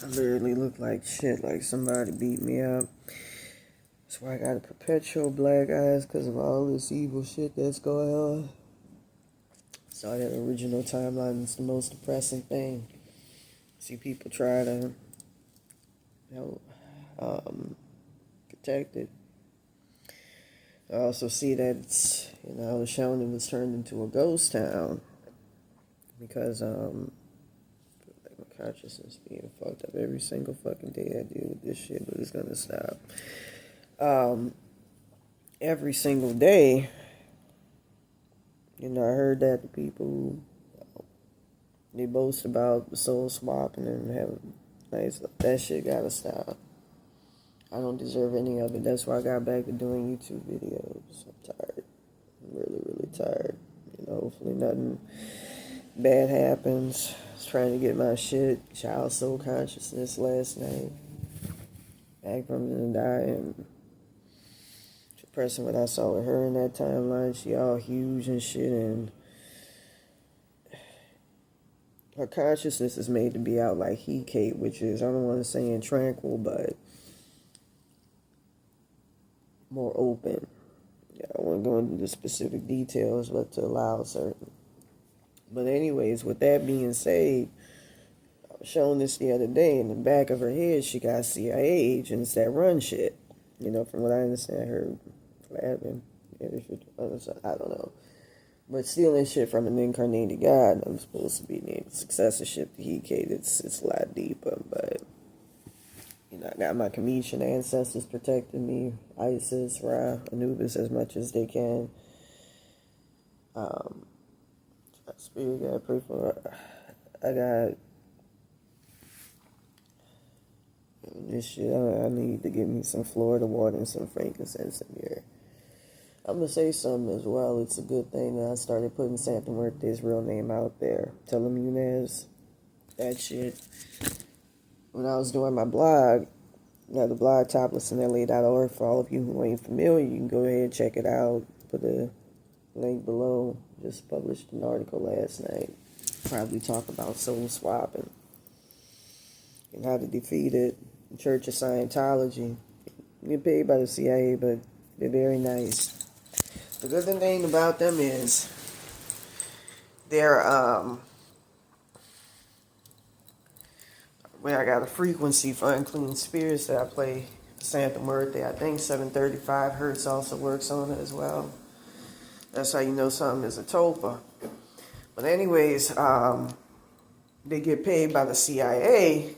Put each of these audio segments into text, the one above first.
I literally look like shit, like somebody beat me up. That's why I got a perpetual black eyes because of all this evil shit that's going on. So that original timeline is the most depressing thing. See people try to, protect it. I also see that it's, the Shonda was turned into a ghost town because, my consciousness being fucked up every single fucking day I deal with this shit, but it's gonna stop. Every single day, I heard that the people, they boast about the soul swapping and having nice, that shit gotta stop. I don't deserve any of it. That's why I got back to doing YouTube videos. I'm tired. I'm really, really tired. Hopefully nothing bad happens. I was trying to get my shit, child soul consciousness last night. Back from the die, and depressing what I saw with her in that timeline. She all huge and shit, and her consciousness is made to be out like he Kate, which is, I don't want to say in tranquil, but more open. Yeah, I won't go into the specific details, but to allow certain. But anyways, with that being said, I was showing this the other day. In the back of her head, she got CIA agents that run shit. From what I understand, her blabbing. I don't know. But stealing shit from an incarnated God, I'm supposed to be named successorship to Hecate. It's a lot deeper, but I got my Cometian ancestors protecting me, Isis, Ra, Anubis, as much as they can. Spirit God, pray for her. I got this shit. I need to get me some Florida water and some frankincense in here. I'm going to say something as well. It's a good thing that I started putting Santa Muerte's real name out there. Telemuniz. That shit. When I was doing my blog, the blog toplessandla.org. For all of you who ain't familiar, you can go ahead and check it out. Put a link below. Just published an article last night. Probably talk about soul swapping and how to defeat it. The Church of Scientology. You get paid by the CIA, but they're very nice. The good thing about them is they're, I got a frequency for unclean spirits that I play Santa Muerte. I think 735 hertz also works on it as well. That's how you know something is a topa. But anyways, they get paid by the CIA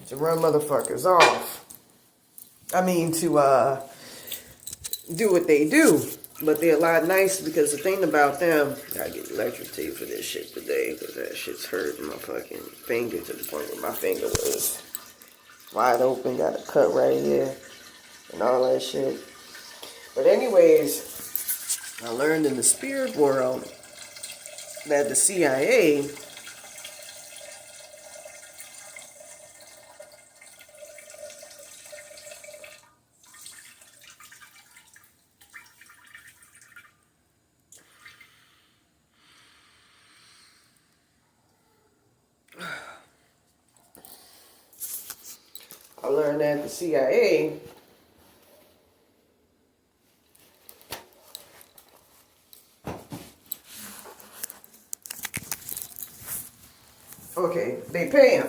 to run motherfuckers off. I mean, to do what they do. But they're a lot nicer because the thing about them, I get electrocuted for this shit today because that shit's hurting my fucking finger to the point where my finger was wide open, got a cut right here and all that shit. But anyways, I learned in the spirit world that the CIA okay, they pay him.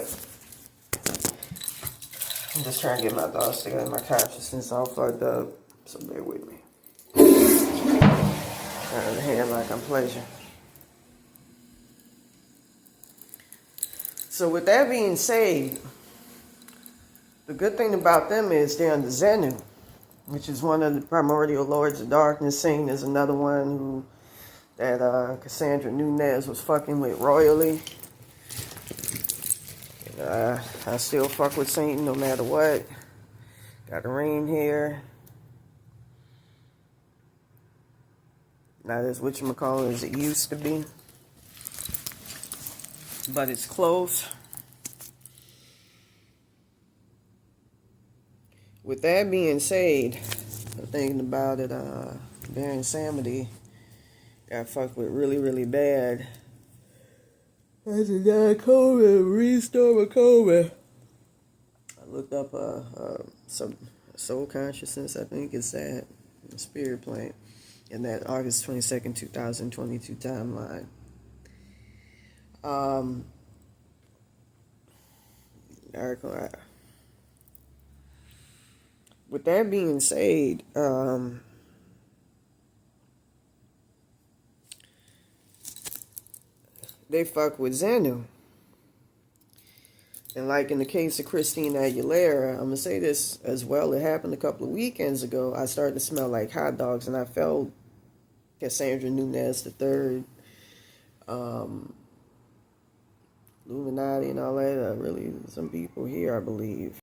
I'm just trying to get my thoughts together, my consciousness all fucked up, so bear with me. Trying to hand like I'm pleasure. So with that being said, the good thing about them is they're under Zenu, which is one of the primordial lords of darkness. Satan is another one that Cassandra Nunez was fucking with royally. I still fuck with Satan no matter what. Got a ring here. Not as whatchamacallit as it used to be. But it's close. With that being said, I'm thinking about it, Baron Samedi got fucked with really, really bad. That's a non-COVID, restore a COVID. looked up some soul consciousness, I think it's that, spirit plane, in that August 22nd, 2022 timeline. With that being said, they fuck with Xenu. And like in the case of Christina Aguilera, I'm going to say this as well. It happened a couple of weekends ago. I started to smell like hot dogs, and I felt Cassandra Nunez the third, Illuminati and all that. Really, some people here, I believe.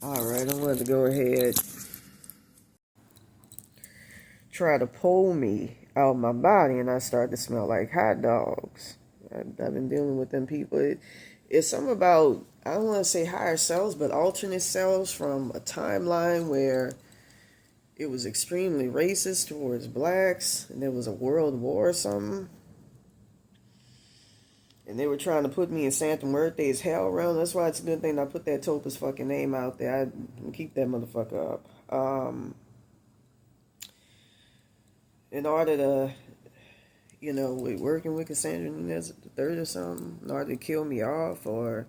Alright, I wanted to go ahead, try to pull me out of my body, and I started to smell like hot dogs. I've been dealing with them people. It's something about, I don't want to say higher selves, but alternate selves from a timeline where it was extremely racist towards blacks, and there was a world war or something. And they were trying to put me in Santa Muerte's hell realm. That's why it's a good thing I put that Topa's fucking name out there. I keep that motherfucker up. In order to, working with Cassandra Nunez the third or something, in order to kill me off, or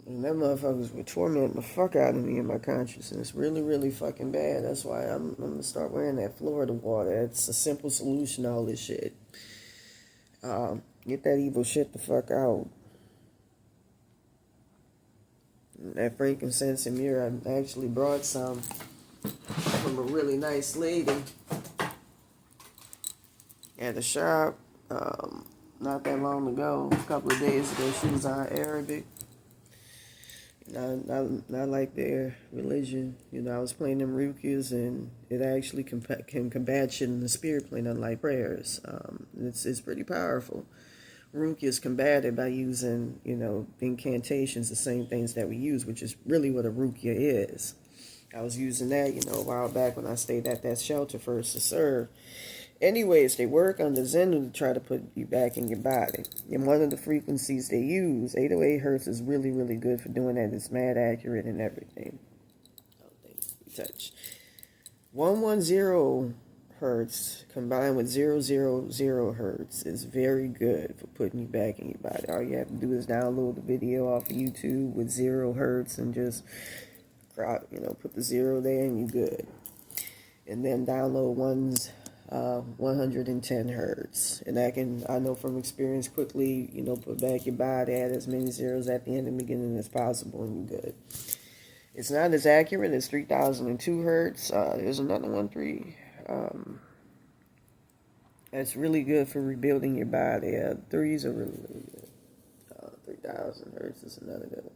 and them motherfuckers would torment the fuck out of me in my consciousness. Really, really fucking bad. That's why I'm gonna start wearing that Florida water. It's a simple solution to all this shit. Get that evil shit the fuck out. That frankincense and myrrh, I actually brought some from a really nice lady at the shop not that long ago, a couple of days ago. She was on Arabic. Not like their religion. I was playing them rukyas, and it actually can combat shit in the spirit plane, unlike prayers. It's pretty powerful. Rukyas combat it by using, incantations, the same things that we use, which is really what a rukya is. I was using that, a while back when I stayed at that shelter First to Serve. Anyways, they work on the Xenu to try to put you back in your body. And one of the frequencies they use, 808 hertz, is really, really good for doing that. It's mad accurate and everything. Oh, things we touch. 110 hertz combined with 000 hertz is very good for putting you back in your body. All you have to do is download the video off of YouTube with 0 hertz and just, put the 0 there and you're good. And then download 110 hertz, and I know from experience, quickly, put back your body, add as many zeros at the end and beginning as possible, and you're good. It's not as accurate as 3002 hertz. There's another one, that's really good for rebuilding your body. Threes are really, really good. 3000 hertz is another good one.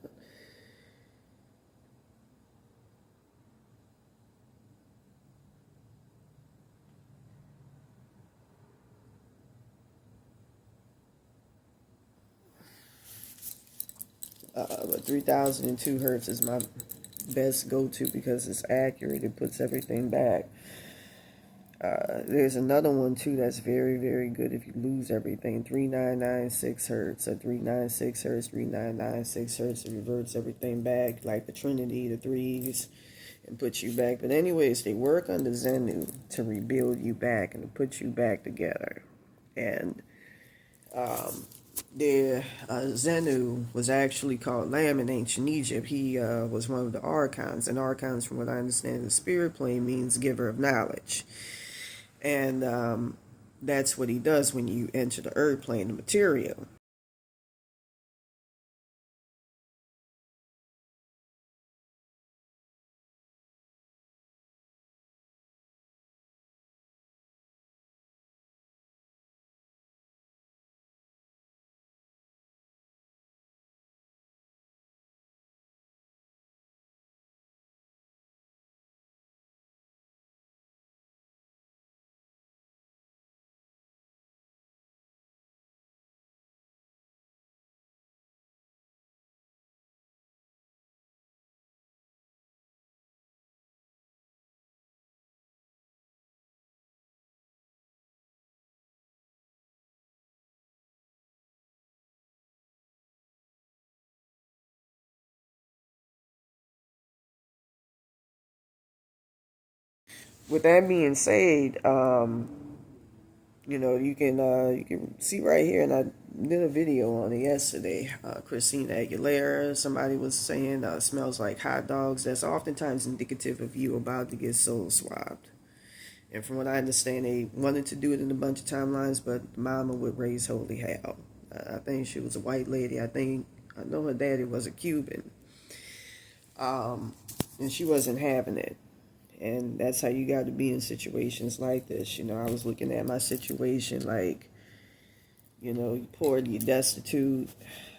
But 3002 hertz is my best go-to because it's accurate. It puts everything back. There's another one too that's very, very good if you lose everything. 3996 hertz, or 396 hertz, 3996 hertz. It reverts everything back, like the Trinity, the threes, and puts you back. But anyways, they work on the Xenu to rebuild you back and to put you back together. And The Zenu was actually called Lam in ancient Egypt. He was one of the archons, and archons, from what I understand, in the spirit plane means giver of knowledge, and that's what he does when you enter the earth plane, the material. With that being said, you can see right here, and I did a video on it yesterday. Christina Aguilera, somebody was saying smells like hot dogs. That's oftentimes indicative of you about to get soul swapped. And from what I understand, they wanted to do it in a bunch of timelines, but Mama would raise holy hell. I think she was a white lady. I know her daddy was a Cuban, and she wasn't having it. And that's how you got to be in situations like this. I was looking at my situation like, you're poor, you're destitute.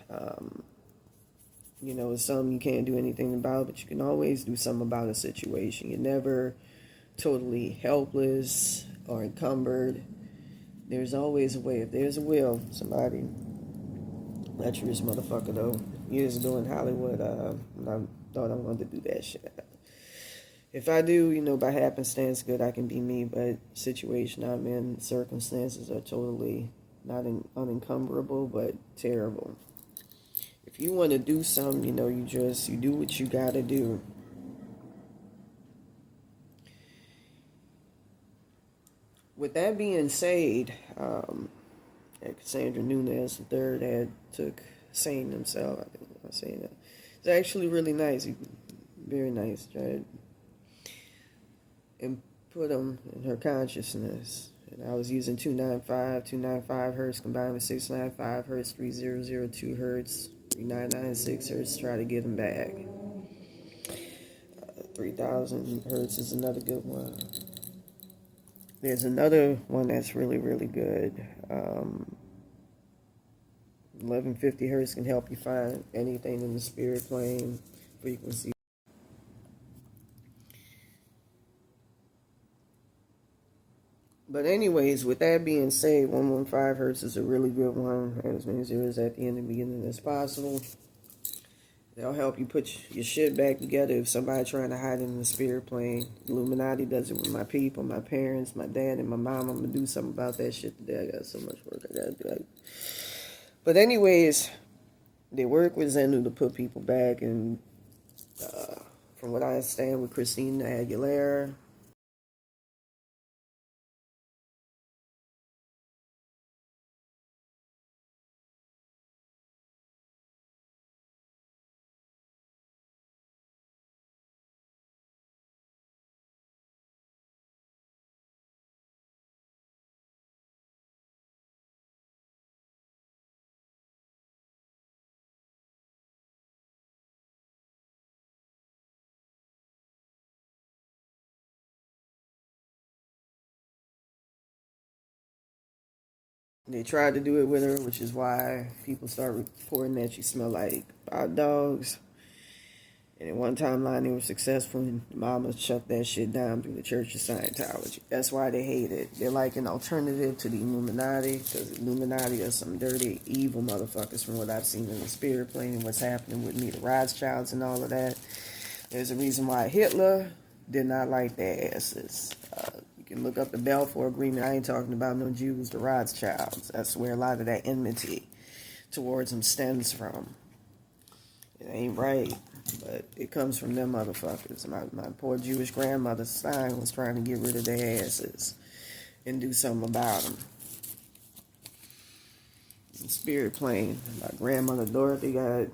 Um, it's something you can't do anything about, but you can always do something about a situation. You're never totally helpless or encumbered. There's always a way. If there's a will, somebody, not you, this motherfucker though, years ago in Hollywood, I thought I wanted to do that shit. If I do, by happenstance, good, I can be me, but situation I'm in, circumstances are totally not unencumberable, but terrible. If you want to do something, you do what you got to do. With that being said, Cassandra Nunez the third had took Sane himself. I think I'm saying that. It's actually really nice. Very nice. Tried and put them in her consciousness. And I was using 295 hertz combined with 695 hertz, 3002 hertz, 3996 hertz to try to get them back. 3000 hertz is another good one. There's another one that's really, really good. 1150 hertz can help you find anything in the spirit plane frequency. But anyways, with that being said, 115 hertz is a really good one. As many zeros at the end and beginning as possible. They'll help you put your shit back together if somebody trying to hide it in the spirit plane. Illuminati does it with my people, my parents, my dad, and my mom. I'm going to do something about that shit today. I got so much work I got to do. But anyways, they work with Zenu to put people back. And from what I understand with Christina Aguilera, they tried to do it with her, which is why people start reporting that she smelled like hot dogs. And at one timeline, they were successful, and Mama shut that shit down through the Church of Scientology. That's why they hate it. They're like an alternative to the Illuminati, because the Illuminati are some dirty, evil motherfuckers from what I've seen in the spirit plane and what's happening with me, the Rothschilds and all of that. There's a reason why Hitler did not like their asses. You can look up the Balfour Agreement. I ain't talking about no Jews, the Rothschilds. That's where a lot of that enmity towards them stems from. It ain't right, but it comes from them motherfuckers. My poor Jewish grandmother Stein was trying to get rid of their asses and do something about them. spirit plane. My grandmother Dorothy got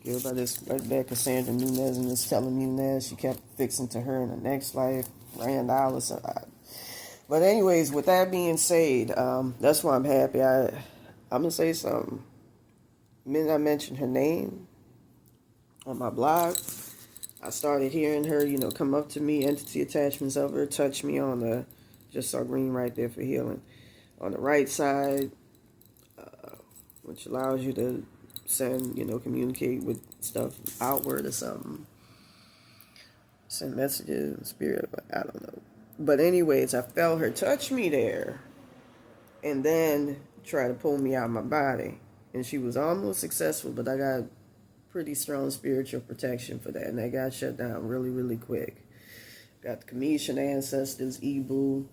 killed by this right back Cassandra Nunez and this Telemuniz. She kept fixing to her in the next life. Rand Alice. But anyways, with that being said, that's why I'm happy. I'm gonna say something. The minute I mentioned her name on my blog, I started hearing her, come up to me, entity attachments of her, touch me on the, just saw green right there for healing, on the right side, which allows you to send, communicate with stuff outward or something. Send messages in spirit, but I don't know. But anyways, I felt her touch me there and then try to pull me out of my body. And she was almost successful, but I got pretty strong spiritual protection for that. And that got shut down really, really quick. Got the Commission ancestors, Ibu,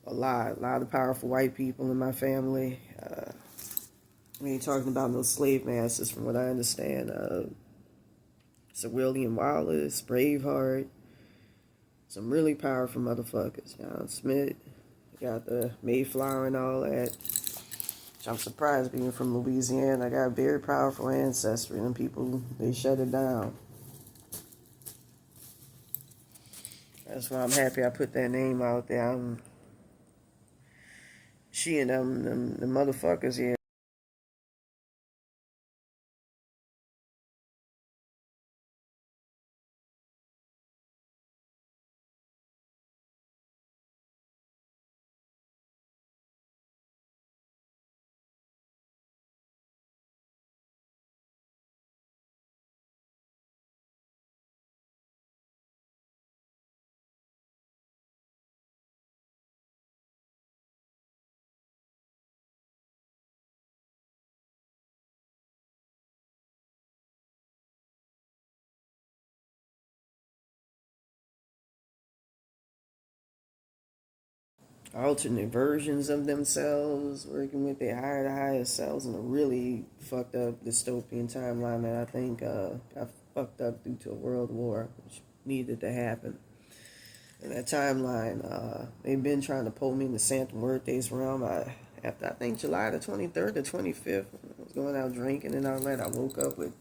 a lot of powerful white people in my family. We ain't talking about no slave masters from what I understand. Sir William Wallace, Braveheart, some really powerful motherfuckers. John Smith, got the Mayflower and all that. Which I'm surprised being from Louisiana. I got a very powerful ancestry, and people, they shut it down. That's why I'm happy I put that name out there. She and the motherfuckers here. Alternate versions of themselves, working with their higher selves in a really fucked up dystopian timeline that I think got fucked up due to a world war, which needed to happen. In that timeline, they've been trying to pull me into Santa Muerte's realm. After I think July the 23rd, the 25th, I was going out drinking and all that. I woke up with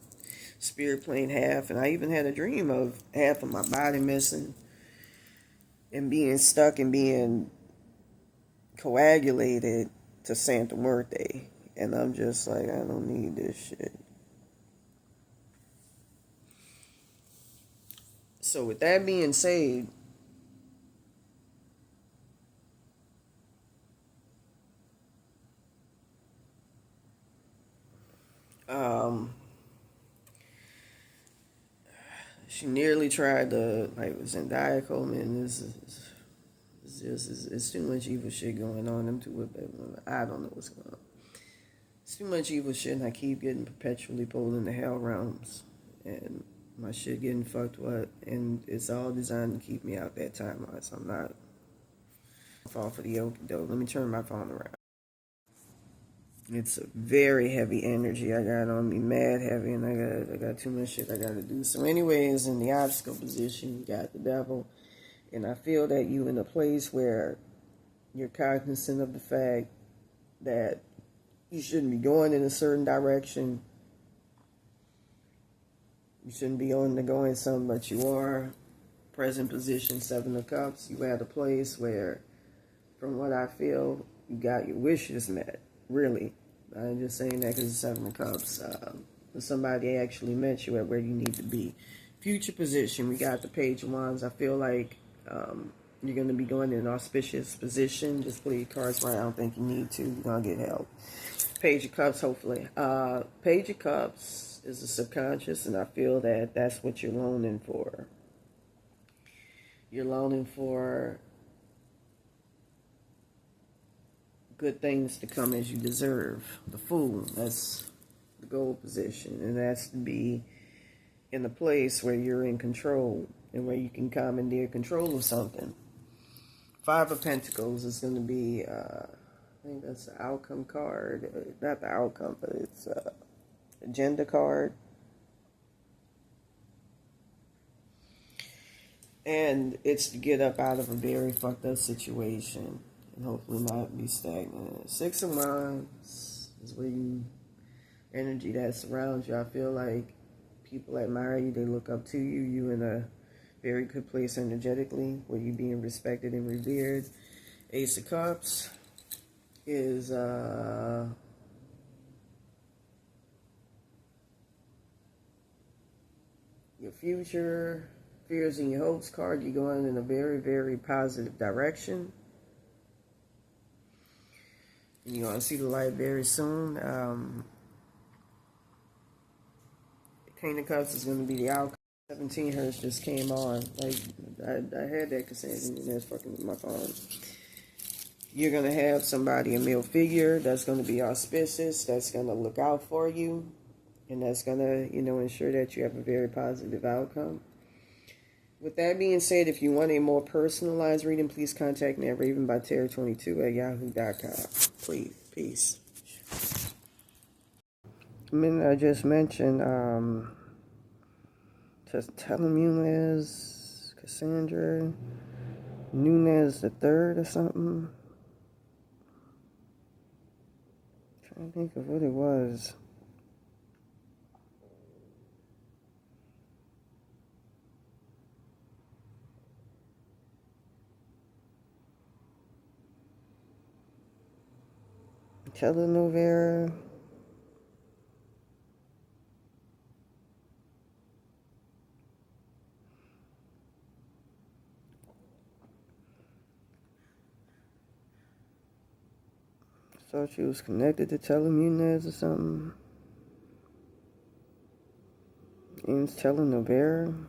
spirit plane half, and I even had a dream of half of my body missing and being stuck and being coagulated to Santa Muerte. And I'm just like, I don't need this shit. So with that being said, she nearly tried to, like, was in Diaco, man, it's too much evil shit going on. I don't know what's going on. It's too much evil shit, and I keep getting perpetually pulled into hell realms. And my shit getting fucked up, and it's all designed to keep me out that timeline, so I'm not fall for the okie doke. Let me turn my phone around. It's a very heavy energy I got on me, mad heavy, and I got too much shit I gotta do. So anyways, in the obstacle position, you got the devil, and I feel that you in a place where you're cognizant of the fact that you shouldn't be going in a certain direction. You shouldn't be going something, but you are. Present position, Seven of Cups. You at a place where, from what I feel, you got your wishes met. Really. I'm just saying that because it's Seven of Cups. Somebody actually met you at where you need to be. Future position, we got the Page of Wands. I feel like you're going to be going in an auspicious position. Just play your cards right. I don't think you need to. You're going to get help. Page of Cups, hopefully. Page of Cups is the subconscious, and I feel that that's what you're loaning for. You're loaning for good things to come as you deserve. The Fool, that's the goal position, and that's to be in a place where you're in control and where you can commandeer control of something. Five of Pentacles is going to be, I think that's the outcome card. Not the outcome, but it's agenda card. And it's to get up out of a very fucked up situation and hopefully not be stagnant. Six of Wands, It's where you, energy that surrounds you. I feel like people admire you, they look up to you. You in a very good place energetically, where you being respected and revered. Ace of Cups is your future, fears and your hopes card. You're going in a very, very positive direction. You're going to see the light very soon. King of Cups is going to be the outcome. 17 hertz just came on. Like, I had that Cassandra and that's fucking with my phone. You're going to have somebody, a male figure, that's going to be auspicious, that's going to look out for you, and that's going to, ensure that you have a very positive outcome. With that being said, if you want a more personalized reading, please contact me at ravenbyterror22@yahoo.com. Please. Peace. I just mentioned, Telemuniz, Cassandra, Nunez the third or something. I'm trying to think of what it was. Telenovela. Thought she was connected to Telemuniz or something. It's telenovela.